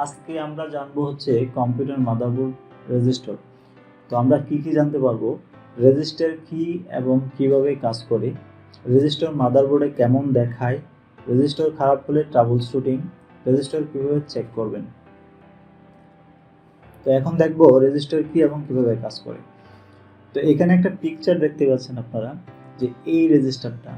আজকে আমরা জানবো হচ্ছে কম্পিউটার মাদারবোর্ড রেজিস্টার। তো আমরা কি জানতে পারবো, রেজিস্টার কি এবং কিভাবে কাজ করে, রেজিস্টার মাদারবোর্ডে কেমন দেখায়, রেজিস্টার খারাপ হলে ট্রাবল শুটিং, রেজিস্টার কিভাবে চেক করবেন। তো এখন দেখবো রেজিস্টার কি এবং কিভাবে কাজ করে। তো এখানে একটা পিকচার দেখতে পাচ্ছেন আপনারা, যে এই রেজিস্টারটা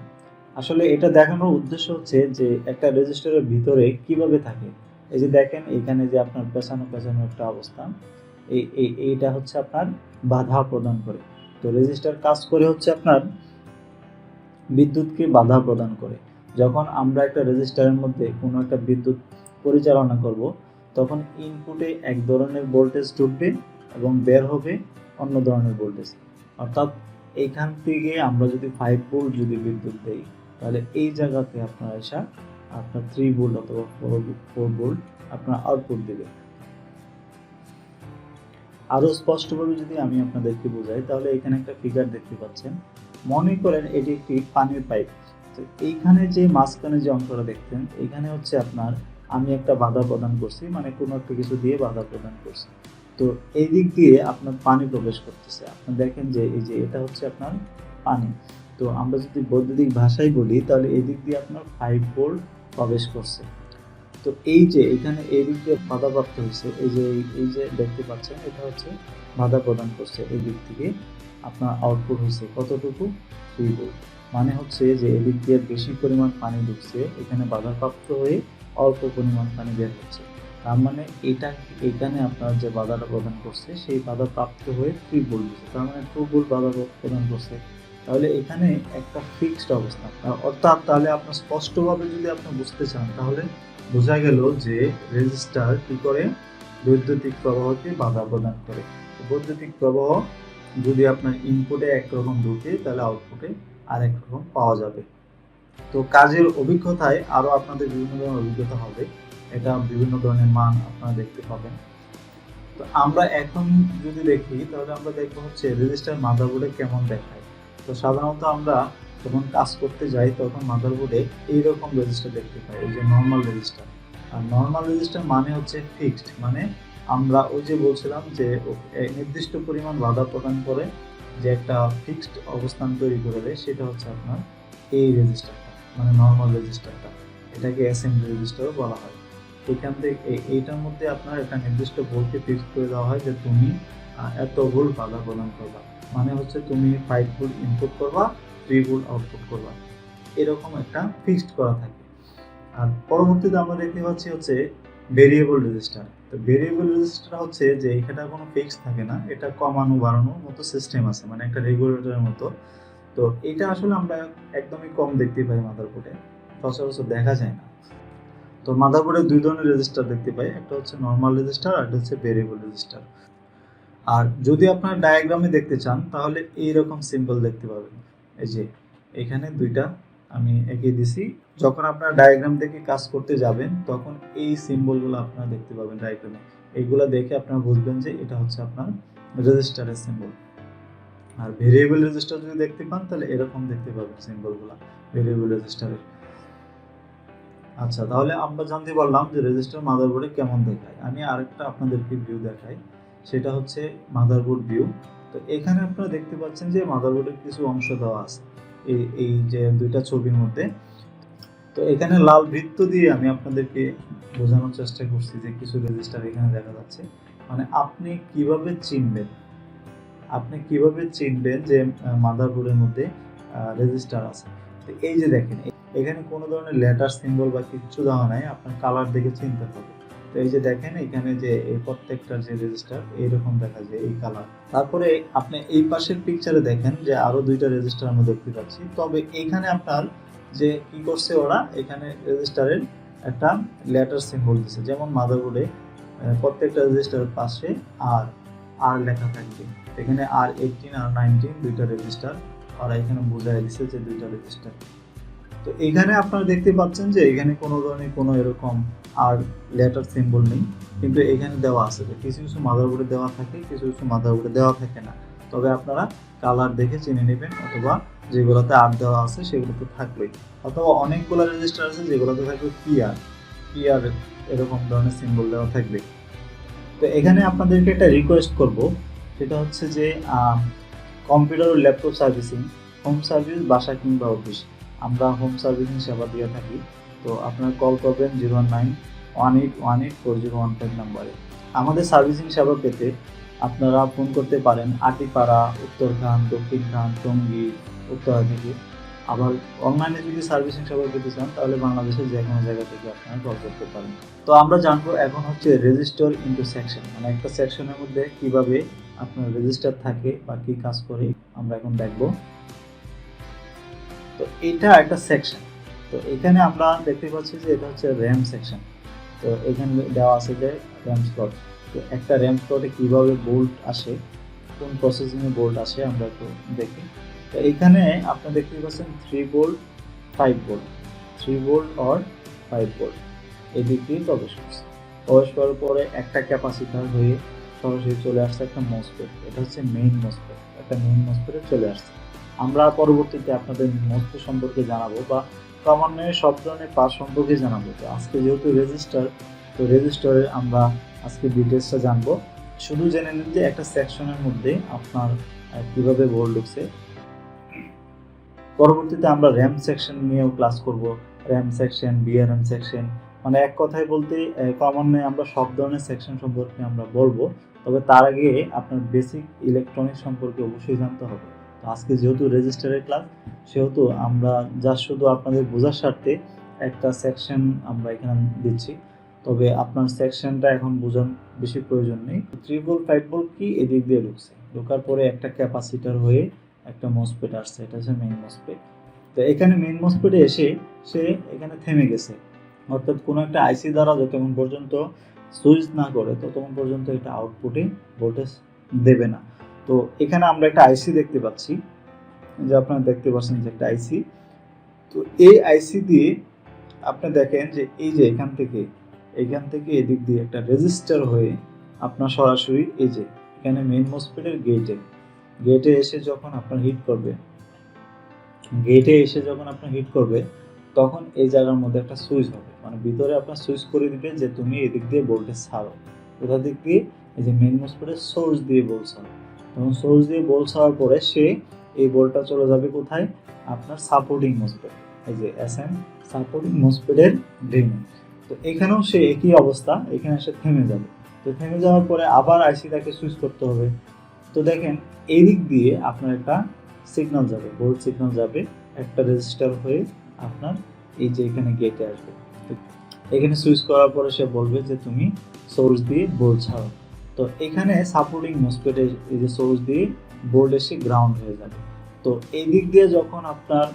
আসলে এটা দেখানোর উদ্দেশ্য হচ্ছে যে একটা রেজিস্টারের ভিতরে কিভাবে থাকে। এই যে দেখেন এখানে যে আপনার পেছানো পেছানো একটা অবস্থা, এইটা হচ্ছে আপনার বাধা প্রদান করে। তো রেজিস্টার কাজ করে হচ্ছে আপনার বিদ্যুৎকে বাধা প্রদান করে। যখন আমরা একটা রেজিস্টারের মধ্যে কোনো একটা বিদ্যুৎ পরিচালনা করব, তখন ইনপুটে এক ধরনের ভোল্টেজ ঢুকবে এবং বের হবে অন্য ধরনের ভোল্টেজ। অর্থাৎ এইখান থেকে আমরা যদি 5 ভোল্ট যদি বিদ্যুৎ দেই, তাহলে এই জায়গাতে আপনার এসে আপনার 3 ভোল্ট অথবা 4 ভোল্ট আপনার আউটপুট দেবে। আরও স্পষ্টভাবে যদি আমি আপনাদেরকে বোঝাই, তাহলে এখানে একটা ফিগার দেখতে পাচ্ছেন। মনে করেন এটি একটি পানির পাইপ। তো এইখানে যে মাঝখানে যে অংশটা দেখতেন, এইখানে হচ্ছে আপনার আমি একটা বাধা প্রদান করছি, মানে কোনো একটা কিছু দিয়ে বাধা প্রদান করছি। তো এই দিক দিয়ে আপনার পানি প্রবেশ করতেছে। আপনি দেখেন যে এই যে এটা হচ্ছে আপনার পানি। তো আমরা যদি বৈদ্যুতিক ভাষায় বলি, তাহলে এই দিক দিয়ে আপনার 5 ভোল্ট প্রবেশ করছে। তো এই যে এখানে এই দিক দিয়ে বাধাপ্রাপ্ত হয়েছে, এই যে দেখতে পাচ্ছেন, এটা হচ্ছে বাধা প্রদান করছে। এই দিক থেকে আপনার আউটপুট হয়েছে কতটুকু, 3 ভোল্ট। মানে হচ্ছে যে এদিক দিয়ে বেশি পরিমাণ পানি ঢুকছে, এখানে বাধাপ্রাপ্ত হয়ে অল্প পরিমাণ পানি বের হচ্ছে। তার মানে এটা এখানে আপনার যে বাধাটা প্রদান করছে, সেই বাধা প্রাপ্ত হয়ে 3 ভোল্ট দিচ্ছে, তার মানে 2 ভোল্ট বাধা প্রদান করছে। তাহলে এখানে একটা ফিক্সড অবস্থা, অর্থাৎ তাহলে আপনার স্পষ্টভাবে যদি আপনি বুঝতে চান, তাহলে বোঝা গেল যে রেজিস্টার কি করে, বৈদ্যুতিক প্রবাহকে বাধা প্রদান করে। বৈদ্যুতিক প্রবাহ যদি আপনার ইনপুটে একরকম ঢুকে, তাহলে আউটপুটে আরেক রকম পাওয়া যাবে। তো কাজের অভিজ্ঞতায় আরো আপনাদের বিভিন্ন ধরনের অভিজ্ঞতা হবে, এটা বিভিন্ন ধরনের মান আপনারা দেখতে পাবেন। তো আমরা এখন যদি দেখি, তাহলে আমরা দেখবো হচ্ছে রেজিস্টার মাদারবোর্ডে কেমন দেখায়। তো সাধারণত আমরা যখন কাজ করতে যাই, তখন মাদারবোর্ডে এইরকম রেজিস্টার দেখতে পাই, এই যে নর্মাল রেজিস্টার। আর নর্মাল রেজিস্টার মানে হচ্ছে ফিক্সড, মানে আমরা ওই যে বলছিলাম যে নির্দিষ্ট পরিমাণ বাধা প্রদান করে যে একটা ফিক্সড অবস্থান তৈরি করে দেয়, সেটা হচ্ছে আপনার এই রেজিস্টারটা, মানে নর্মাল রেজিস্টারটা। এটাকে অ্যাসেম্বলি রেজিস্টারও বলা হয়। এখান থেকে এইটার মধ্যে আপনার একটা নির্দিষ্ট ভোল্টকে ফিক্স করে দেওয়া হয়, যে তুমি এত ভোল্ট বাধা প্রদান করবা, মানে হচ্ছে তুমি 5 ভোল্ট ইনপুট করবা, 3 ভোল্ট আউটপুট করবা, এরকম একটা ফিক্সড করা থাকে। আর পরবর্তীতে আমরা দেখতে পাচ্ছি হচ্ছে ভেরিয়েবল রেজিস্টার। তো ভেরিয়েবল রেজিস্টার হচ্ছে যে এখানে কোনো ফিক্স থাকে না, এটা কমানো বাড়ানোর মতো সিস্টেম আছে, মানে একটা রেগুলেটরের মতো। তো এটা আসলে আমরা একদমই কম দেখতে পাই মাদারবোর্ডে, সচরাচর দেখা যায় না। তো মাদারবোর্ডে 2 ধরনের রেজিস্টার দেখতে পাই, একটা হচ্ছে নর্মাল রেজিস্টার আর একটা হচ্ছে ভেরিয়েবল রেজিস্টার। আর যদি আপনারা ডায়াগ্রামে দেখতে চান, তাহলে এইরকম সিম্বল দেখতে পাবেন। এই যে এখানে দুইটা আমি এঁকে দিছি। যখন আপনারা ডায়াগ্রাম দেখে কাজ করতে যাবেন, তখন এই সিম্বলগুলো আপনারা দেখতে পাবেন ডায়াগ্রামে। এইগুলো দেখে আপনারা বুঝবেন যে এটা হচ্ছে আপনার রেজিস্টারের সিম্বল। আর ভেরিয়েবল রেজিস্টার যদি দেখতে পান, তাহলে এরকম দেখতে পাবেন সিম্বলগুলো ভেরিয়েবল রেজিস্টারের। আচ্ছা, তাহলে আমরা জানতে পারলাম যে রেজিস্টার মাদারবোর্ডে কেমন দেখায়। আমি আরেকটা আপনাদেরকে ভিউ দেখাই, সেটা হচ্ছে মাদারবোর্ড ভিউ। তো এখানে আপনারা দেখতে পাচ্ছেন যে মাদারবোর্ডের কিছু অংশ দেওয়া আছে এই যে দুইটা ছবির মধ্যে। তো এখানে লাল বৃত্ত দিয়ে আমি আপনাদেরকে বোঝানোর চেষ্টা করছি যে কিছু রেজিস্টার এখানে দেখা যাচ্ছে। মানে আপনি কিভাবে চিনবেন যে মাদারবোর্ডের মধ্যে রেজিস্টার আছে। তো এই যে দেখেন, এখানে কোনো ধরনের লেটার সিম্বল বা কিছু দেওয়া নাই, আপনার কালার দেখে চিনতে হবে। তো এই যে দেখেন এখানে যে এই প্রত্যেকটার যে রেজিস্টার এইরকম দেখা যায়, এই কালার। তারপরে আপনি এই পাশের পিকচারে দেখেন যে আরো দুইটা রেজিস্টার আমরা দেখতে পাচ্ছি। তবে এখানে আপনার যে কি করছে ওরা, এখানে রেজিস্টারের একটা লেটার সিম্বল দিচ্ছে। যেমন মাদারবোর্ডে প্রত্যেকটা রেজিস্টারের পাশে আর লেখা থাকবে। এখানে R18 R19 দুইটা রেজিস্টার, আর এখানে বোঝাই দিচ্ছে যে দুইটা রেজিস্টার। তো এখানে আপনারা দেখতে পাচ্ছেন যে এখানে কোনো ধরনের কোনো এরকম আর লেটার সিম্বল নেই, কিন্তু এখানে দেওয়া আছে যে কিছু কিছু মাদারবোর্ডে দেওয়া থাকে, কিছু কিছু মাদারবোর্ডে দেওয়া থাকে না। তবে আপনারা কালার দেখে চিনে নেবেন, অথবা যেগুলোতে আর দেওয়া আছে সেগুলোতে থাকবেই, অথবা অনেকগুলো রেজিস্টার আছে যেগুলোতে থাকবে PR। PR এরকম ধরনের সিম্বল দেওয়া থাকবে। তো এখানে আপনাদেরকে একটা রিকোয়েস্ট করব, সেটা হচ্ছে যে কম্পিউটার ও ল্যাপটপ সার্ভিসিং, হোম সার্ভিস, বাসা কিংবা অফিস, আমরা হোম সার্ভিসিং সেবা দিয়ে থাকি। তো আপনারা কল করবেন 01918184015 নাম্বারে। আমাদের সার্ভিসিং সেবা পেতে আপনারা ফোন করতে পারেন আটিপাড়া, উত্তরখান, দক্ষিণখান, টঙ্গী, উত্তরা থেকে। আবার অনলাইনে যদি সার্ভিসিং সেবা পেতে চান তাহলে বাংলাদেশের যে কোনো জায়গা থেকে আপনারা কল করতে পারেন। তো আমরা জানবো এখন হচ্ছে রেজিস্টার ইনটু সেকশন, মানে একটা সেকশনের মধ্যে কিভাবে আপনার রেজিস্টার থাকে বা কি কাজ করে আমরা এখন দেখব। তো এটা একটা সেকশন। তো এখানে আমরা দেখতে পাচ্ছি যে এটা হচ্ছে র্যাম সেকশন। তো এখানে দেওয়া আছে যে র্যাম স্লট। তো একটা র্যাম স্লটে কিভাবে বোল্ট আসে, কোন প্রসেসিংয়ে বোল্ট আসে আমরা একটু দেখি। তো এইখানে আপনি দেখতে পাচ্ছেন 3 volt 5 volt, 3 volt or 5 volt এই দিক দিয়ে প্রবেশ করছে। প্রবেশ করার পরে একটা ক্যাপাসিটার হয়ে সরাসরি চলে আসছে একটা মসফেট। এটা হচ্ছে মেইন মসফেট, একটা মেইন মসফেটে চলে আসছে। আমরা পরবর্তীতে আপনাদের মসফেট সম্পর্কে জানাবো বা ক্রমান্বয়ে সব ধরনের পাস সম্পর্কে জানাবো। তো আজকে যেহেতু রেজিস্টার, তো রেজিস্টারের আমরা আজকে ডিটেলসটা জানবো। শুধু জেনে নিন যে একটা সেকশনের মধ্যে আপনার কিভাবে ভোল্ট ঢুকছে। পরবর্তীতে আমরা র্যাম সেকশন নিয়েও ক্লাস করব, র্যাম সেকশন, বিআরএম সেকশন, মানে এক কথায় বলতে ক্রমান্বয়ে আমরা সব ধরনের সেকশন সম্পর্কে আমরা বলবো। তবে তার আগে আপনার বেসিক ইলেকট্রনিক্স সম্পর্কে অবশ্যই জানতে হবে। তো আজকে যেহেতু রেজিস্টারের ক্লাস, সেহেতু আমরা যা শুধু আপনাদের বোঝার স্বার্থে একটা সেকশন আমরা এখানে দিচ্ছি। তবে আপনার সেকশনটা এখন বোঝার বেশি প্রয়োজন নেই। 3 ভোল্ট 5 ভোল্ট কি এদিক দিয়ে ঢুকছে, ঢোকার পরে একটা ক্যাপাসিটার হয়ে একটা মসফেট আসছে, এটা হচ্ছে মেইন মসফেট। তো এখানে মেইন মসফেটে এসে সে এখানে থেমে গেছে, অর্থাৎ কোনো একটা আইসি দ্বারা যতক্ষণ পর্যন্ত সুইচ না করে ততক্ষণ পর্যন্ত এটা আউটপুটে ভোল্টেজ দেবে না। তো এখানে আমরা একটা আইসি দেখতে পাচ্ছি, যে আপনারা দেখতে পাচ্ছেন যে একটা আইসি। তো এই আইসি দিয়ে আপনি দেখেন যে এই যে এখান থেকে এদিক দিয়ে একটা রেজিস্টার হয়ে আপনার সরাসরি এই যে এখানে মেইন মসফেটের গেটে এসে যখন আপনার হিট করবে, তখন এই জায়গার মধ্যে একটা সুইচ হবে, মানে ভিতরে আপনার সুইচ করে দিবে যে তুমি এদিক দিয়ে ভোল্টেজ ছাড়ো। কোথা দিক দিয়ে? এই যে মেইন মসফেটের সোর্স দিয়ে ভোল্ট ছাড়ো। তখন সোর্স দিয়ে ভোল্ট ছাড়ার পরে সে এই ভোল্টটা চলে যাবে কোথায়? আপনার সাপোর্টিং মসফেট, এই যে SM সাপোর্টিং মসফেটের ড্রেনে। তো এখানেও সে একই অবস্থা, এখানে এসে থেমে যাবে। তো থেমে যাওয়ার পরে আবার আইসিটাকে সুইচ করতে হবে। তো দেখেন এই দিক দিয়ে আপনার একটা সিগন্যাল যাবে, ভোল্ট সিগন্যাল যাবে একটা রেজিস্টার হয়ে আপনার এই যে এখানে গেটে আসবে। এখানে সুইচ করার পরে সে বলবে যে তুমি সোর্স দিয়ে ভোল্ট ছাড়ো। তো এখানে সাপোর্টিং মসফেটের এই যে সোর্স দিয়ে ভোল্ট এসে গ্রাউন্ড হয়ে যাবে। তো এই দিক দিয়ে যখন আপনার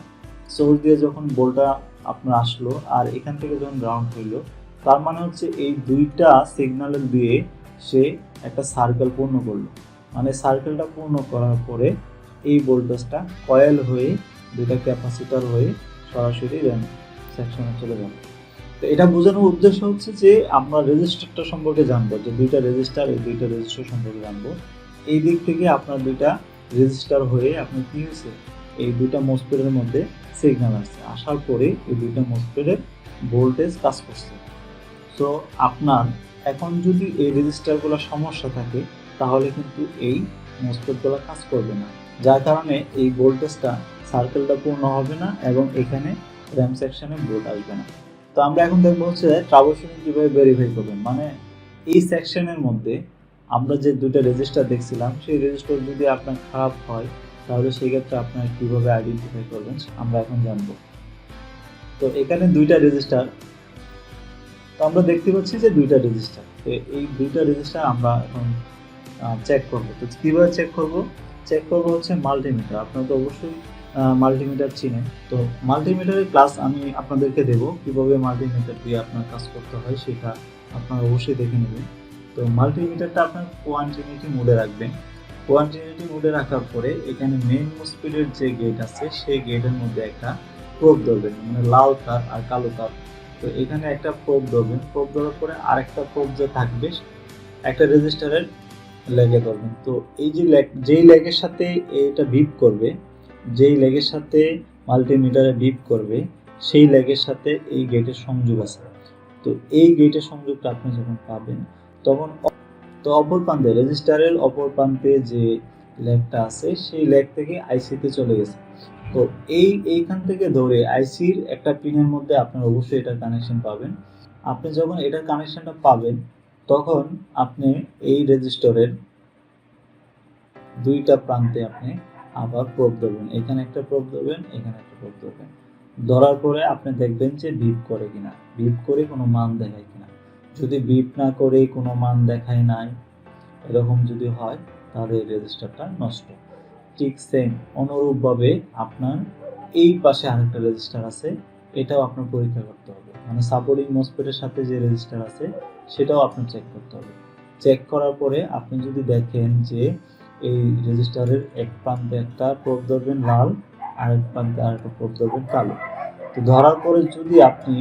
সোর্স দিয়ে যখন ভোল্টটা আপনার আসলো আর এখান থেকে যখন গ্রাউন্ড হইলো, তার মানে হচ্ছে এই দুইটা সিগন্যালের দিয়ে সে একটা সার্কেল পূর্ণ করলো। মানে সার্কেলটা পূর্ণ করার পরে এই ভোল্টেজটা কয়েল হয়ে দুইটা ক্যাপাসিটার হয়ে সরাসরি র্যাম সেকশনে চলে যাবে। তো এটা বোঝানোর উদ্দেশ্য হচ্ছে যে আমরা রেজিস্টারটা সম্পর্কে জানবো, যে দুইটা রেজিস্টার, এই দুইটা রেজিস্টার সম্পর্কে জানবো। এই দিক থেকে আপনার দুইটা রেজিস্টার হয়ে আপনার কি হয়েছে, এই দুইটা মসফেটের মধ্যে সিগন্যাল আসছে, আসার পরে এই দুইটা মসফেটের ভোল্টেজ কাজ করছে। তো আপনার এখন যদি এই রেজিস্টারগুলো সমস্যা থাকে তাহলে কিন্তু এই মসফেটগুলো কাজ করবে না, যার কারণে এই ভোল্টেজটা সার্কেলটা পূর্ণ হবে না এবং এখানে র্যাম সেকশনে ভোল্ট আসবে না। তো আমরা এখন দেখবো হচ্ছে ট্রাবলশুটিং কিভাবে ভেরিফাই করবেন। মানে এই সেকশনের মধ্যে আমরা যে দুইটা রেজিস্টার দেখছিলাম, সেই রেজিস্টার যদি আপনার খারাপ হয় তাহলে সেই ক্ষেত্রে আপনারা কিভাবে আইডেন্টিফাই করবেন আমরা এখন জানবো। তো এখানে দুইটা রেজিস্টার, তো আমরা দেখতে পাচ্ছি যে দুইটা রেজিস্টার। তো এই দুইটা রেজিস্টার আমরা এখন চেক করবো। তো কীভাবে চেক করবো হচ্ছে মাল্টিমিটার। আপনারা তো অবশ্যই মাল্টিমিটার চিনেন। তো মাল্টিমিটারের ক্লাস আমি আপনাদেরকে দেবো, কীভাবে মাল্টিমিটার দিয়ে আপনার কাজ করতে হয় সেটা আপনারা অবশ্যই দেখে নেবেন। তো মাল্টিমিটারটা আপনার কোয়ান্টিটি মোডে রাখবেন। কোয়ান্টিটি মোডে রাখার পরে এখানে মেইন মসফেটের যে গেট আছে সেই গেটের মধ্যে একটা প্রোব ধরবেন, মানে লাল তার আর কালো তার। তো এখানে একটা প্রোব ধরবেন, প্রোব ধরার পরে আরেকটা প্রোব যে থাকবে একটা রেজিস্টারের লেগে ধরবেন। তো এই যে যেই লেগের সাথে এটা বিপ করবে, যেই লেগের সাথে মাল্টিমিটারে বিপ করবে সেই লেগের সাথে এই গেটের সংযোগ আছে। তো এই গেটের সংযোগটা আপনি যখন পাবেন তখন তো অপর প্রান্তে রেজিস্টারের অপর প্রান্তে যে ল্যাগটা আছে সেই ল্যাগ থেকে আইসিতে চলে গেছে। তো এইখান থেকে ধরে আইসির একটা পিনের মধ্যে আপনার অবশ্যই এটার কানেকশন পাবেন। আপনি যখন এটার কানেকশনটা পাবেন তখন আপনি এই রেজিস্টরের দুইটা প্রান্তে আপনি আবার প্রোব দেবেন, এখানে একটা প্রোব দেবেন, এখানে একটা প্রোব দেবেন। ধরার পরে আপনি দেখবেন যে বিপ করে কিনা, বিপ করে কোনো মান দেখায় কিনা। যদি বিপ না করে কোনো মান দেখায় নাই, এরকম যদি হয় তাহলে এই রেজিস্টারটা নষ্ট। ঠিক সেম অনুরূপভাবে আপনার এই পাশে আরেকটা রেজিস্টার আছে, এটাও আপনার পরীক্ষা করতে হবে। মানে সাপোর্টিং মসফেটের সাথে যে রেজিস্টার আছে সেটাও আপনার চেক করতে হবে। চেক করার পরে আপনি যদি দেখেন যে এই রেজিস্টারের এক প্রান্তে একটা প্রোব ধরবেন লাল, আরেক প্রান্তে আরেকটা প্রোব ধরবেন কালো। তো ধরার পরে যদি আপনি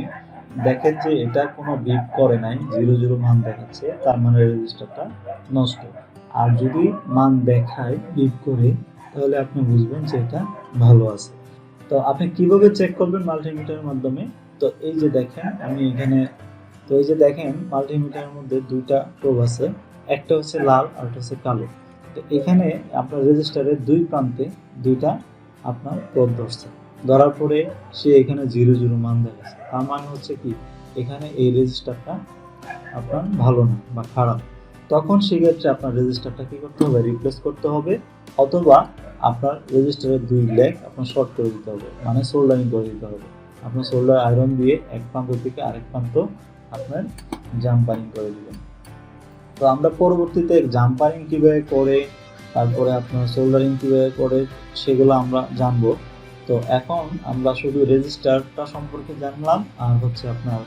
দেখেন যে এটা কোনো বিপ করে নাই, 00 মান দেখাচ্ছে, তার মানে রেজিস্টারটা নষ্ট। আর যদি মান দেখায় বিপ করে, তাহলে আপনি বুঝবেন যে এটা ভালো আছে। তো আপনি কিভাবে চেক করবেন মাল্টিমিটারের মাধ্যমে? তো এই যে দেখেন আমি এখানে, তো এই যে দেখেন মাল্টিমিটারের মধ্যে দুইটা প্রোব আছে, একটা হচ্ছে লাল আর একটা হচ্ছে কালো। তো এখানে আপনার রেজিস্টারের দুই প্রান্তে দুইটা আপনার প্রোব ধরছে, ধরার পরে সে এখানে 00 মান দেখাচ্ছে। তার মানে হচ্ছে কি এখানে এই রেজিস্টারটা আপনার ভালো না বা খারাপ। তখন সেক্ষেত্রে আপনার রেজিস্টারটা কি করতে হবে? রিপ্লেস করতে হবে, অথবা আপনার রেজিস্টারের দুই লেগ আপনার শর্ট করে দিতে হবে, মানে সোল্ডারিং করে দিতে হবে। আপনার সোল্ডার আয়রন দিয়ে এক প্রান্ত থেকে আরেক প্রান্ত আপনার জাম্পারিং করে দিবেন। তো আমরা পরবর্তীতে জাম্পারিং কিভাবে করে, তারপরে আপনার সোল্ডারিং কিভাবে করে সেগুলো আমরা জানবো। তো এখন আমরা শুধু রেজিস্টারটা সম্পর্কে জানলাম, আর হচ্ছে আপনার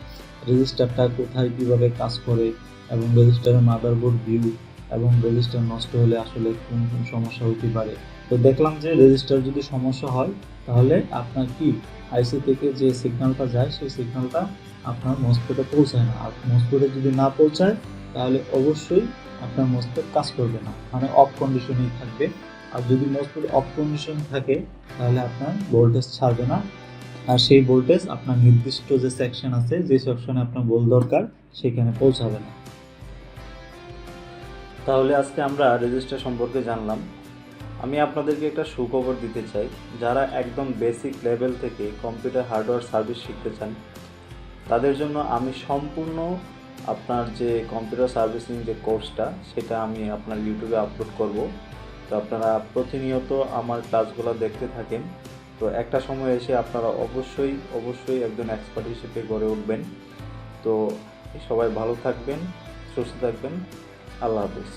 রেজিস্টারটা কোথায় কিভাবে কাজ করে, এবং রেজিস্টারের মাদারবোর্ড ভিউ, এবং রেজিস্টার নষ্ট হলে আসলে কোন কোন সমস্যা হতে পারে। তো দেখলাম যে রেজিস্টার যদি সমস্যা হয় তাহলে আপনার কি আইসি থেকে যে সিগন্যালটা যায় সেই সিগন্যালটা আপনার মসফেটে পৌঁছায় না। আর মসফেটে যদি না পৌঁছায় তাহলে অবশ্যই আপনার মসফেট কাজ করবে না, মানে অফ কন্ডিশনেই থাকবে। আর যদি মসফেট অফ কন্ডিশন থাকে তাহলে আপনার ভোল্টেজ ছাড়বে না, আর সেই ভোল্টেজ আপনার নির্দিষ্ট যে সেকশন আছে, যে সেকশনে আপনার ভোল্ট দরকার সেখানে পৌঁছাবে না। তাহলে আজকে আমরা রেজিস্টার সম্পর্কে জানলাম। আমি আপনাদেরকে একটা সুখবর দিতে চাই, যারা একদম বেসিক লেভেল থেকে কম্পিউটার হার্ডওয়্যার সার্ভিস শিখতে চান তাদের জন্য আমি সম্পূর্ণ আপনার যে কম্পিউটার সার্ভিসিং যে কোর্সটা সেটা আমি আপনার ইউটিউবে আপলোড করব। তো আপনারা প্রতিনিয়ত আমার ক্লাসগুলো দেখতে থাকেন। তো একটা সময় এসে আপনারা অবশ্যই একজন এক্সপার্ট হিসেবে গড়ে উঠবেন। তো সবাই ভালো থাকবেন, সুস্থ থাকবেন। আল্লাহ হাফেজ।